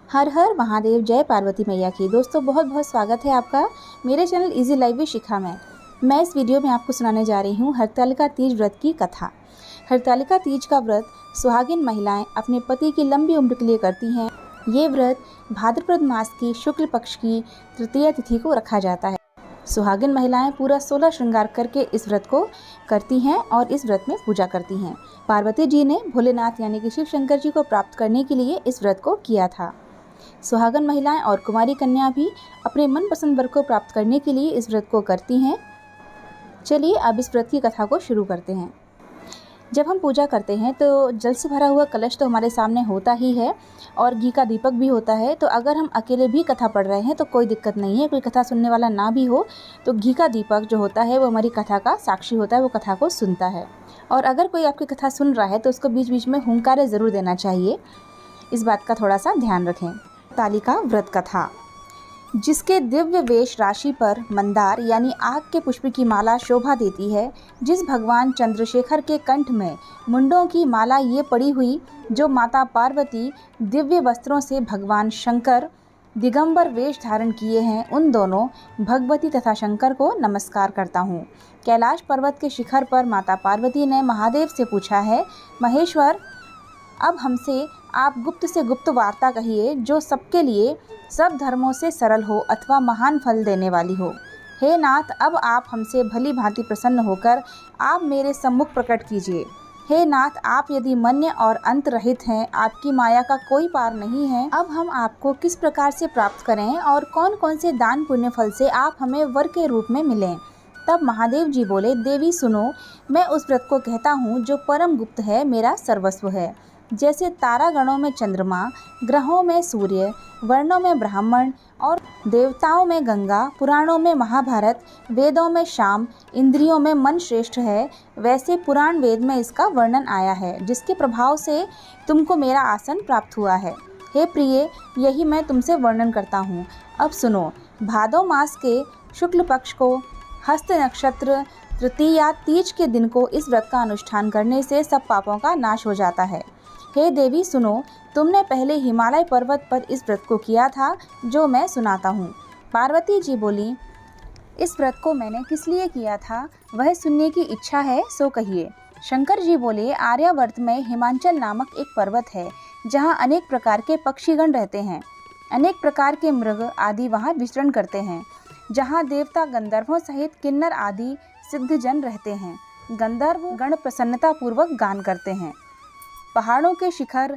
हर हर महादेव, जय पार्वती मैया की। दोस्तों बहुत बहुत स्वागत है आपका मेरे चैनल इजी लाइफ विद शिखा में। मैं इस वीडियो में आपको सुनाने जा रही हूँ हरतालिका तीज व्रत की कथा। हरतालिका तीज का व्रत सुहागिन महिलाएं अपने पति की लंबी उम्र के लिए करती हैं। ये व्रत भाद्रपद मास की शुक्ल पक्ष की तृतीया तिथि को रखा जाता है। सुहागिन महिलाएं पूरा 16 श्रृंगार करके इस व्रत को करती हैं और इस व्रत में पूजा करती हैं। पार्वती जी ने भोलेनाथ यानी कि शिव शंकर जी को प्राप्त करने के लिए इस व्रत को किया था। सुहागन महिलाएं और कुमारी कन्या भी अपने मनपसंद वर को प्राप्त करने के लिए इस व्रत को करती हैं। चलिए अब इस व्रत की कथा को शुरू करते हैं। जब हम पूजा करते हैं तो जल से भरा हुआ कलश तो हमारे सामने होता ही है और घी का दीपक भी होता है। तो अगर हम अकेले भी कथा पढ़ रहे हैं तो कोई दिक्कत नहीं है, कोई कथा सुनने वाला ना भी हो तो घी का दीपक जो होता है वो हमारी कथा का साक्षी होता है, वो कथा को सुनता है। और अगर कोई आपकी कथा सुन रहा है तो उसको बीच बीच में हुंकारे ज़रूर देना चाहिए, इस बात का थोड़ा सा ध्यान रखें। तालिका व्रत कथा। जिसके दिव्य वेश राशि पर मंदार यानी आग के पुष्प की माला शोभा देती है, जिस भगवान चंद्रशेखर के कंठ में मुंडों की माला ये पड़ी हुई, जो माता पार्वती दिव्य वस्त्रों से भगवान शंकर दिगंबर वेश धारण किए हैं, उन दोनों भगवती तथा शंकर को नमस्कार करता हूँ। कैलाश पर्वत के शिखर पर माता पार्वती ने महादेव से पूछा है, महेश्वर अब हमसे आप गुप्त से गुप्त वार्ता कहिए, जो सबके लिए सब धर्मों से सरल हो अथवा महान फल देने वाली हो। हे नाथ, अब आप हमसे भली भांति प्रसन्न होकर आप मेरे सम्मुख प्रकट कीजिए। हे नाथ, आप यदि मन्य और अंत रहित हैं, आपकी माया का कोई पार नहीं है, अब हम आपको किस प्रकार से प्राप्त करें और कौन कौन से दान पुण्य फल से आप हमें वर के रूप में मिलें। तब महादेव जी बोले, देवी सुनो, मैं उस व्रत को कहता हूँ जो परम गुप्त है, मेरा सर्वस्व है। जैसे तारागणों में चंद्रमा, ग्रहों में सूर्य, वर्णों में ब्राह्मण और देवताओं में गंगा, पुराणों में महाभारत, वेदों में शाम, इंद्रियों में मन श्रेष्ठ है, वैसे पुराण वेद में इसका वर्णन आया है, जिसके प्रभाव से तुमको मेरा आसन प्राप्त हुआ है। हे प्रिय, यही मैं तुमसे वर्णन करता हूँ। अब सुनो। भादो मास के शुक्ल पक्ष को हस्त नक्षत्र तृतीया तीज के दिन को इस व्रत का अनुष्ठान करने से सब पापों का नाश हो जाता है। हे देवी सुनो, तुमने पहले हिमालय पर्वत पर इस व्रत को किया था, जो मैं सुनाता हूँ। पार्वती जी बोली, इस व्रत को मैंने किस लिए किया था, वह सुनने की इच्छा है, सो कहिए। शंकर जी बोले, आर्यावर्त में हिमांचल नामक एक पर्वत है, जहाँ अनेक प्रकार के पक्षीगण रहते हैं, अनेक प्रकार के मृग आदि वहाँ विचरण करते हैं, जहाँ देवता गंधर्वों सहित किन्नर आदि सिद्धजन रहते हैं। गंधर्व गण प्रसन्नता पूर्वक गान करते हैं। पहाड़ों के शिखर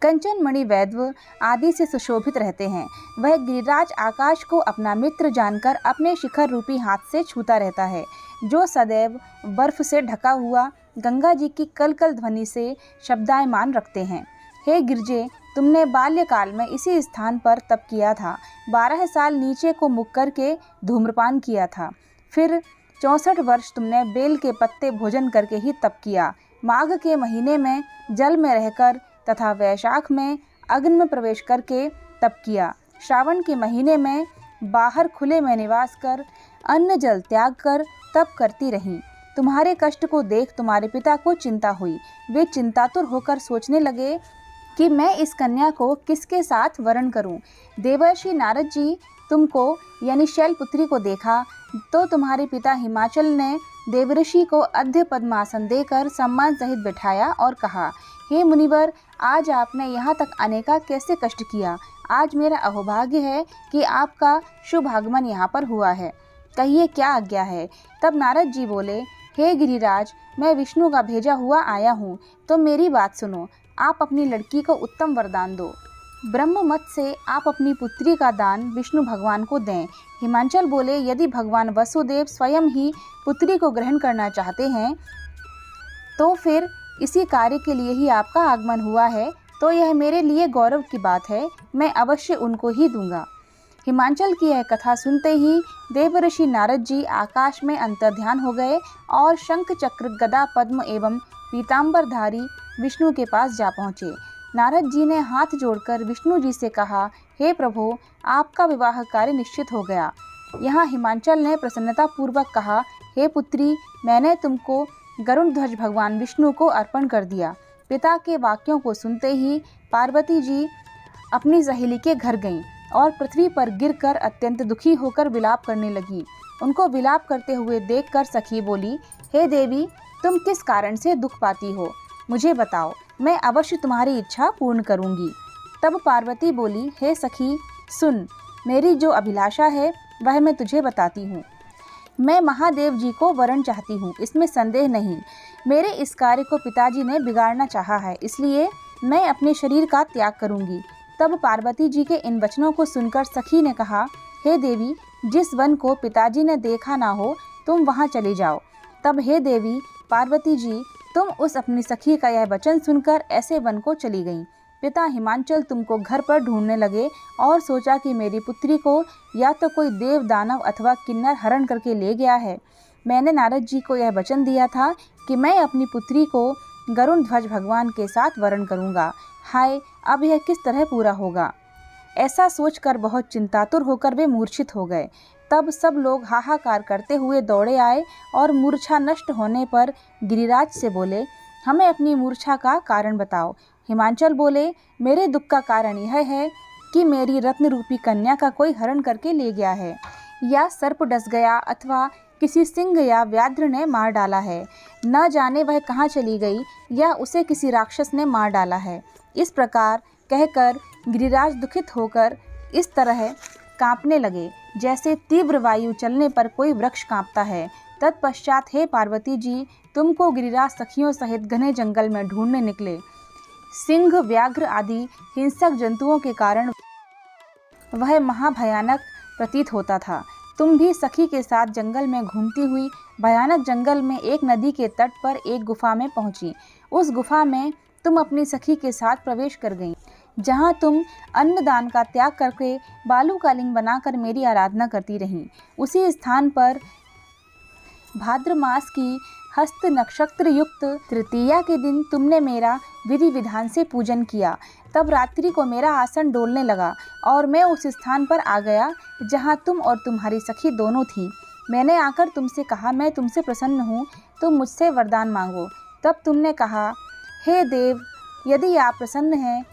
कंचन मणि वैद्य आदि से सुशोभित रहते हैं। वह गिरिराज आकाश को अपना मित्र जानकर अपने शिखर रूपी हाथ से छूता रहता है, जो सदैव बर्फ से ढका हुआ गंगा जी की कलकल ध्वनि से शब्दायमान रखते हैं। हे गिरजे, तुमने बाल्यकाल में इसी स्थान पर तप किया था। 12 साल नीचे को मुख करके धूम्रपान किया था। फिर 64 वर्ष तुमने बेल के पत्ते भोजन करके ही तप किया। माघ के महीने में जल में रहकर तथा वैशाख में अग्नि में प्रवेश करके तप किया। श्रावण के महीने में बाहर खुले में निवास कर अन्न जल त्याग कर तप करती रहीं। तुम्हारे कष्ट को देख तुम्हारे पिता को चिंता हुई। वे चिंतातुर होकर सोचने लगे कि मैं इस कन्या को किसके साथ वरण करूं। देवर्षि नारद जी तुमको यानी शैलपुत्री को देखा तो तुम्हारे पिता हिमाचल ने देवर्षि को अध्य पद्मासन देकर सम्मान सहित बैठाया और कहा, हे मुनिवर, आज आपने यहाँ तक आने का कैसे कष्ट किया। आज मेरा अहोभाग्य है कि आपका शुभ आगमन यहाँ पर हुआ है। कहिए क्या आज्ञा है। तब नारद जी बोले, हे गिरिराज, मैं विष्णु का भेजा हुआ आया हूँ, तो मेरी बात सुनो। आप अपनी लड़की को उत्तम वरदान दो। ब्रह्म मत से आप अपनी पुत्री का दान विष्णु भगवान को दें। हिमांचल बोले, यदि भगवान वसुदेव स्वयं ही पुत्री को ग्रहण करना चाहते हैं तो फिर इसी कार्य के लिए ही आपका आगमन हुआ है, तो यह मेरे लिए गौरव की बात है। मैं अवश्य उनको ही दूंगा। हिमांचल की यह कथा सुनते ही देवर्षि नारद जी आकाश में अंतर्ध्यान हो गए और शंख चक्र गदा पद्म एवं पीताम्बरधारी विष्णु के पास जा पहुँचे। नारद जी ने हाथ जोड़कर विष्णु जी से कहा, हे प्रभु, आपका विवाह कार्य निश्चित हो गया। यहाँ हिमांचल ने प्रसन्नता पूर्वक कहा, हे पुत्री, मैंने तुमको गरुड़ ध्वज भगवान विष्णु को अर्पण कर दिया। पिता के वाक्यों को सुनते ही पार्वती जी अपनी सहेली के घर गईं और पृथ्वी पर गिरकर अत्यंत दुखी होकर विलाप करने लगी। उनको विलाप करते हुए देखकर सखी बोली, हे देवी, तुम किस कारण से दुख पाती हो? मुझे बताओ, मैं अवश्य तुम्हारी इच्छा पूर्ण करूंगी। तब पार्वती बोली, हे सखी, सुन, मेरी जो अभिलाषा है वह मैं तुझे बताती हूँ। मैं महादेव जी को वरण चाहती हूँ, इसमें संदेह नहीं। मेरे इस कार्य को पिताजी ने बिगाड़ना चाहा है, इसलिए मैं अपने शरीर का त्याग करूँगी। तब पार्वती जी के इन वचनों को सुनकर सखी ने कहा, हे देवी, जिस वन को पिताजी ने देखा ना हो तुम वहाँ चली जाओ। तब हे देवी पार्वती जी, तुम उस अपनी सखी का यह वचन सुनकर ऐसे वन को चली गईं। पिता हिमांचल तुमको घर पर ढूंढने लगे और सोचा कि मेरी पुत्री को या तो कोई देव दानव अथवा किन्नर हरण करके ले गया है। मैंने नारद जी को यह वचन दिया था कि मैं अपनी पुत्री को गरुण ध्वज भगवान के साथ वरण करूँगा। हाय, अब यह किस तरह पूरा होगा? ऐसा सोचकर बहुत चिंतातुर होकर वे मूर्छित हो गए। तब सब लोग हाहाकार करते हुए दौड़े आए और मूर्छा नष्ट होने पर गिरिराज से बोले, हमें अपनी मूर्छा का कारण बताओ। हिमांचल बोले, मेरे दुख का कारण यह है कि मेरी रत्न रूपी कन्या का कोई हरण करके ले गया है, या सर्प डस गया अथवा किसी सिंह या व्याघ्र ने मार डाला है। न जाने वह कहाँ चली गई या उसे किसी राक्षस ने मार डाला है। इस प्रकार कहकर गिरिराज दुखित होकर इस तरह कांपने लगे जैसे तीव्र वायु चलने पर कोई वृक्ष कांपता है। तत्पश्चात हे पार्वती जी, तुमको गिरिराज सखियों सहित घने जंगल में ढूंढने निकले। सिंह, व्याघ्र आदि हिंसक जंतुओं के कारण वह महाभयानक प्रतीत होता था। तुम भी सखी के साथ जंगल में घूमती हुई भयानक जंगल में एक नदी के तट पर एक गुफा में पहुंची। उस गुफा में तुम अपनी सखी के साथ प्रवेश कर गईं, जहां तुम अन्नदान का त्याग करके बालू का लिंग बनाकर मेरी आराधना करती रहीं। उसी स्थान पर भाद्र मास की हस्त नक्षत्र युक्त तृतीया के दिन तुमने मेरा विधि विधान से पूजन किया। तब रात्रि को मेरा आसन डोलने लगा और मैं उस स्थान पर आ गया जहां तुम और तुम्हारी सखी दोनों थी। मैंने आकर तुमसे कहा, मैं तुमसे प्रसन्न हूँ, तुम मुझसे वरदान मांगो। तब तुमने कहा, हे देव, यदि आप प्रसन्न हैं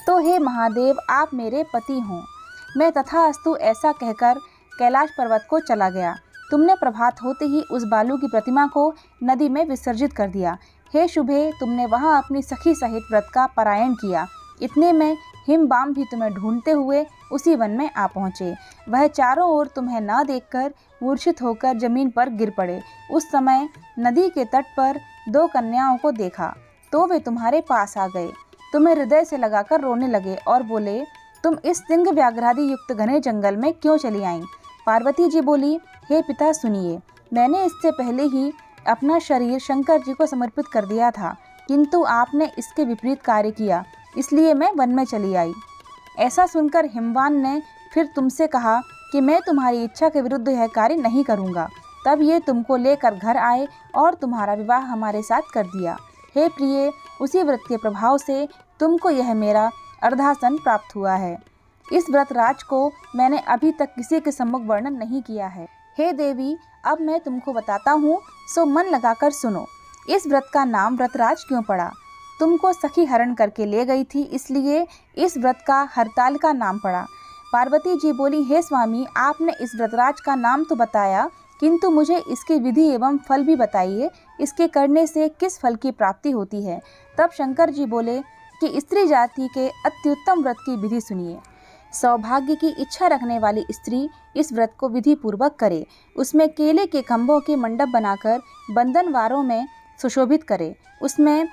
तो हे महादेव, आप मेरे पति हों। मैं तथास्तु ऐसा कहकर कैलाश पर्वत को चला गया। तुमने प्रभात होते ही उस बालू की प्रतिमा को नदी में विसर्जित कर दिया। हे शुभे, तुमने वहां अपनी सखी सहित व्रत का पारायण किया। इतने में हिमबाम भी तुम्हें ढूंढते हुए उसी वन में आ पहुँचे। वह चारों ओर तुम्हें न देखकर मूर्छित होकर जमीन पर गिर पड़े। उस समय नदी के तट पर दो कन्याओं को देखा तो वे तुम्हारे पास आ गए, तुम्हें हृदय से लगाकर रोने लगे और बोले, तुम इस सिंह व्याघ्रादि युक्त घने जंगल में क्यों चली आईं? पार्वती जी बोली, हे पिता सुनिए, मैंने इससे पहले ही अपना शरीर शंकर जी को समर्पित कर दिया था, किंतु आपने इसके विपरीत कार्य किया, इसलिए मैं वन में चली आई। ऐसा सुनकर हिमवान ने फिर तुमसे कहा कि मैं तुम्हारी इच्छा के विरुद्ध यह कार्य नहीं करूँगा। तब ये तुमको लेकर घर आए और तुम्हारा विवाह हमारे साथ कर दिया। हे प्रिय, उसी व्रत के प्रभाव से तुमको यह मेरा अर्धासन प्राप्त हुआ है। इस व्रत राज को मैंने अभी तक किसी के सम्मुख वर्णन नहीं किया है। हे देवी, अब मैं तुमको बताता हूँ, सो मन लगाकर सुनो। इस व्रत का नाम व्रतराज क्यों पड़ा? तुमको सखी हरण करके ले गई थी, इसलिए इस व्रत का हरतालिका नाम पड़ा। पार्वती जी बोली, हे स्वामी, आपने इस व्रतराज का नाम तो बताया, किंतु मुझे इसकी विधि एवं फल भी बताइए। इसके करने से किस फल की प्राप्ति होती है? तब शंकर जी बोले कि स्त्री जाति के अत्युत्तम व्रत की विधि सुनिए। सौभाग्य की इच्छा रखने वाली स्त्री इस व्रत को विधि पूर्वक करे। उसमें केले के खंभों के मंडप बनाकर बंधनवारों में सुशोभित करे। उसमें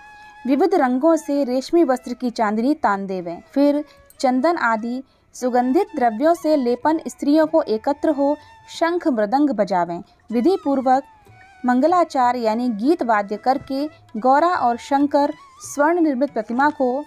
विविध रंगों से रेशमी वस्त्र की चांदनी तान देवें। फिर चंदन आदि सुगंधित द्रव्यों से लेपन स्त्रियों को एकत्र हो शंख मृदंग बजावें। विधि पूर्वक मंगलाचार यानी गीत वाद्य करके गौरा और शंकर स्वर्ण निर्मित प्रतिमा को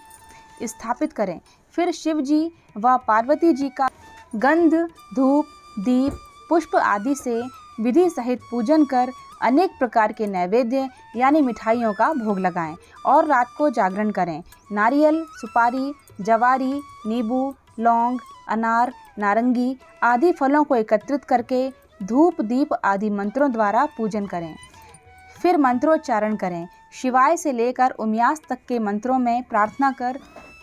स्थापित करें। फिर शिव जी व पार्वती जी का गंध, धूप, दीप, पुष्प आदि से विधि सहित पूजन कर अनेक प्रकार के नैवेद्य यानी मिठाइयों का भोग लगाएं और रात को जागरण करें। नारियल, सुपारी, जवारी, नींबू, लौंग, अनार, नारंगी आदि फलों को एकत्रित करके धूप, दीप आदि मंत्रों द्वारा पूजन करें। फिर मंत्रोच्चारण करें। शिवाय से लेकर उम्यास तक के मंत्रों में प्रार्थना कर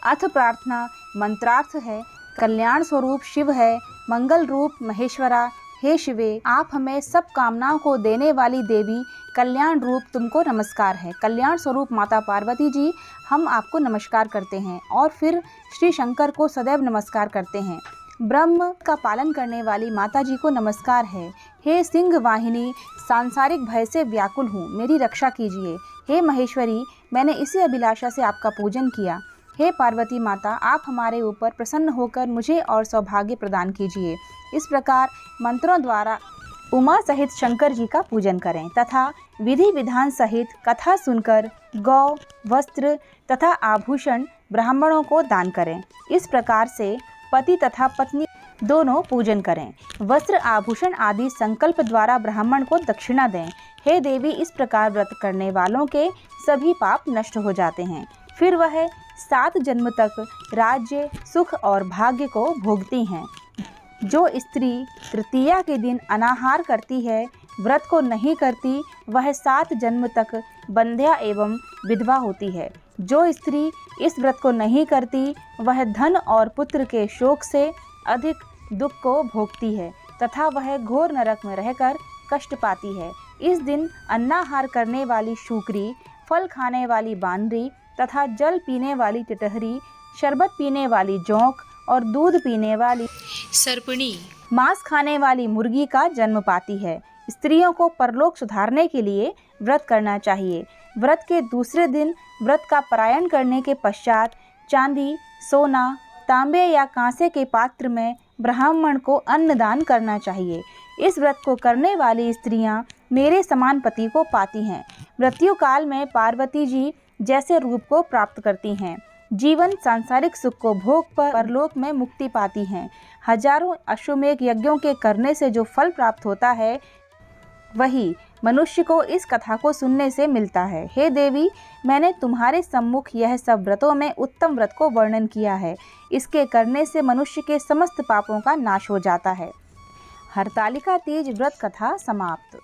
अर्थ प्रार्थना मंत्रार्थ है। कल्याण स्वरूप शिव है, मंगल रूप महेश्वरा। हे शिवे, आप हमें सब कामनाओं को देने वाली देवी, कल्याण रूप तुमको नमस्कार है। कल्याण स्वरूप माता पार्वती जी, हम आपको नमस्कार करते हैं और फिर श्री शंकर को सदैव नमस्कार करते हैं। ब्रह्म का पालन करने वाली माता जी को नमस्कार है। हे सिंह वाहिनी, सांसारिक भय से व्याकुल हूँ, मेरी रक्षा कीजिए। हे महेश्वरी, मैंने इसी अभिलाषा से आपका पूजन किया। हे पार्वती माता, आप हमारे ऊपर प्रसन्न होकर मुझे और सौभाग्य प्रदान कीजिए। इस प्रकार मंत्रों द्वारा उमा सहित शंकर जी का पूजन करें तथा विधि विधान सहित कथा सुनकर गौ, वस्त्र तथा आभूषण ब्राह्मणों को दान करें। इस प्रकार से पति तथा पत्नी दोनों पूजन करें। वस्त्र, आभूषण आदि संकल्प द्वारा ब्राह्मण को दक्षिणा दें। हे देवी, इस प्रकार व्रत करने वालों के सभी पाप नष्ट हो जाते हैं। फिर वह 7 जन्म तक राज्य, सुख और भाग्य को भोगती हैं। जो स्त्री तृतीया के दिन अनाहार करती है, व्रत को नहीं करती, वह 7 जन्म तक बंध्या एवं विधवा होती है। जो स्त्री इस व्रत को नहीं करती, वह धन और पुत्र के शोक से अधिक दुख को भोगती है तथा वह घोर नरक में रहकर कष्ट पाती है। इस दिन अन्नाहार करने वाली शूकरी, फल खाने वाली बानरी तथा जल पीने वाली टिटहरी, शरबत पीने वाली जोंक और दूध पीने वाली सर्पणी, मांस खाने वाली मुर्गी का जन्म पाती है। स्त्रियों को परलोक सुधारने के लिए व्रत करना चाहिए। व्रत के दूसरे दिन व्रत का पारायण करने के पश्चात चांदी, सोना, तांबे या कांसे के पात्र में ब्राह्मण को अन्नदान करना चाहिए। इस व्रत को करने वाली स्त्रियां मेरे समान पति को पाती हैं। मृत्यु काल में पार्वती जी जैसे रूप को प्राप्त करती हैं। जीवन सांसारिक सुख को भोग पर परलोक में मुक्ति पाती हैं। हजारों अश्वमेध यज्ञों के करने से जो फल प्राप्त होता है, वही मनुष्य को इस कथा को सुनने से मिलता है। हे देवी, मैंने तुम्हारे सम्मुख यह सब व्रतों में उत्तम व्रत को वर्णन किया है। इसके करने से मनुष्य के समस्त पापों का नाश हो जाता है। हरतालिका तीज व्रत कथा समाप्त।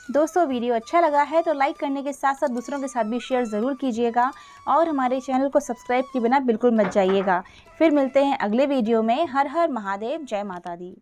दोस्तों, वीडियो अच्छा लगा है तो लाइक करने के साथ साथ दूसरों के साथ भी शेयर ज़रूर कीजिएगा और हमारे चैनल को सब्सक्राइब किए बिना बिल्कुल मत जाइएगा। फिर मिलते हैं अगले वीडियो में। हर हर महादेव, जय माता दी।